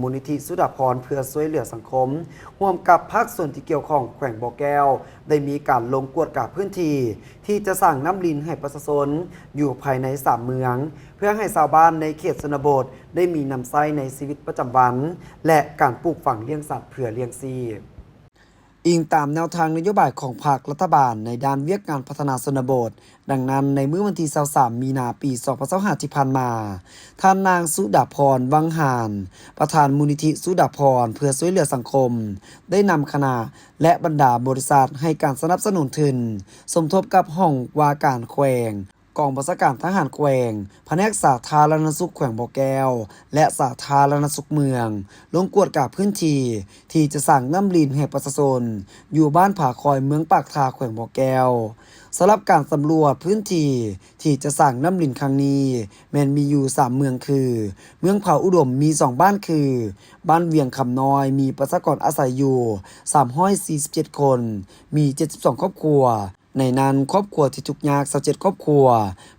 มูลนิธิสุดาภรณ์เพื่อช่วยเหลือสังคมร่วมกับภาคส่วนที่เกี่ยวข้องแขวงบ่อแก้วได้มีการลงกวดกาพื้นที่ที่จะสร้างน้ำลินให้ประชาชนอยู่ภายใน3เมืองเพื่อให้ชาวบ้านในเขตชนบทได้มีน้ำใช้ในชีวิตประจำวันและการปลูกฝังเลี้ยงสัตว์เพื่อเลี้ยงชีพอิงตามแนวทางนโยบายของภาครัฐบาลในด้านเวียกงานพัฒนาชนบทดังนั้นในมื้อวันที่23มีนาปี2025ที่ผ่านมาท่านนางสุดาภรณ์วังหารประธานมูลนิธิสุดาภรณ์เพื่อช่วยเหลือสังคมได้นำคณะและบรรดาบริษัทให้การสนับสนุนทุนสมทบกับห้องว่าการแขวงกองบัญชาการทหารแขวงแผนกสาธารณสุขแขวงบ่อแก้วและสาธารณสุขเมืองลงกวดกาพื้นที่ที่จะสร้างน้ำลินให้ประชาชนอยู่บ้านผาคอยเมืองปากทาแขวงบ่อแก้วสำหรับการสำรวจพื้นที่ที่จะสร้างน้ำลินครั้งนี้แม้นมีอยู่3เมืองคือเมืองเผาอุดมมี2บ้านคือบ้านเวียงคำน้อยมีประชากรอาศัยอยู่347คนมี72ครอบครัวในนั้นครอบครัวที่ทุกข์ยาก27ครอบครัว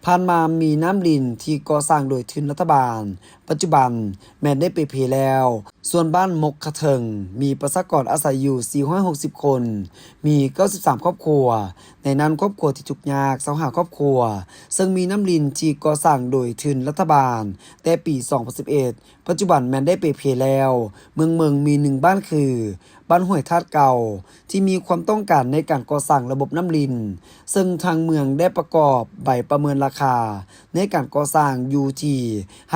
ผ่านมามีน้ำลินที่ก่อสร้างโดยทุนรัฐบาลปัจจุบันแม้ได้ไปเพแล้วส่วนบ้านมกขะเทิงมีประชากรอาศัยอยู่460คนมี93ครอบครัวในนั้นครอบครัวที่ทุกข์ยาก25ครอบครัวซึ่งมีน้ำลินที่ก่อสร้างโดยทุนรัฐบาลแต่ปี2011ปัจจุบันแม้ได้ไปเพแล้วเมืองมี1บ้านคือบ้านห้วยธาตุเก่าที่มีความต้องการในการก่อสร้างระบบน้ำลินซึ่งทางเมืองได้ประกอบใบประเมินราคาในการก่อสร้างอยู่ที่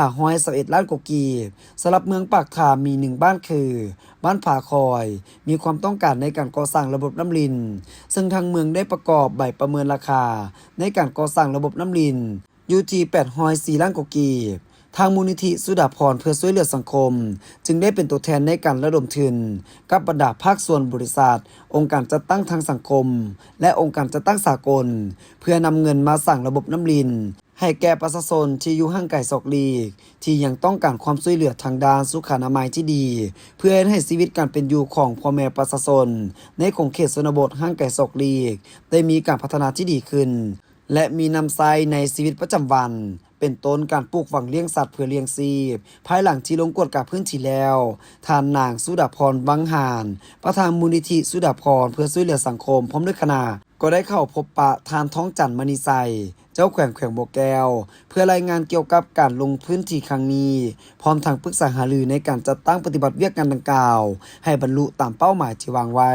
521ล้านกว่ากีบสำหรับเมืองปากทามี1บ้านคือบ้านผาคอยมีความต้องการในการก่อสร้างระบบน้ำลินซึ่งทางเมืองได้ประกอบใบประเมินราคาในการก่อสร้างระบบน้ำลินอยู่ที่804ล้านกว่ากีบทางมูลนิธิสุดาภรณ์เพื่อช่วยเหลือสังคมจึงได้เป็นตัวแทนในการระดมทุนกับบรรดาภาคส่วนบริษัทองค์การจัดตั้งทางสังคมและองค์การจัดตั้งสากลเพื่อนำเงินมาสร้างระบบน้ำลินให้แก่ประชาชนที่อยู่ห่างไกลศอกลีกที่ยังต้องการความช่วยเหลือทางด้านสุขอนามัยที่ดีเพื่อให้ชีวิตการเป็นอยู่ของพ่อแม่ประชาชนในของเขตชนบทห่างไกลศอกลีกได้มีการพัฒนาที่ดีขึ้นและมีน้ำใช้ในชีวิตประจำวันเป็นต้นการปลูกฝังเลี้ยงสัตว์เพื่อเลี้ยงชีพภายหลังที่ลงกวดกับพื้นที่แล้วท่านนางสุดาภรณ์วังหารประธานมูลนิธิสุดาภรณ์เพื่อช่วยเหลือสังคมพร้อมด้วยคณะก็ได้เข้าพบปะทานท้องจันทร์มณีไซเจ้าแขวงบ่อแก้วเพื่อรายงานเกี่ยวกับการลงพื้นที่ครั้งนี้พร้อมทางปรึกษาหารือในการจัดตั้งปฏิบัติเวียกงานดังกล่าวให้บรรลุตามเป้าหมายที่วางไว้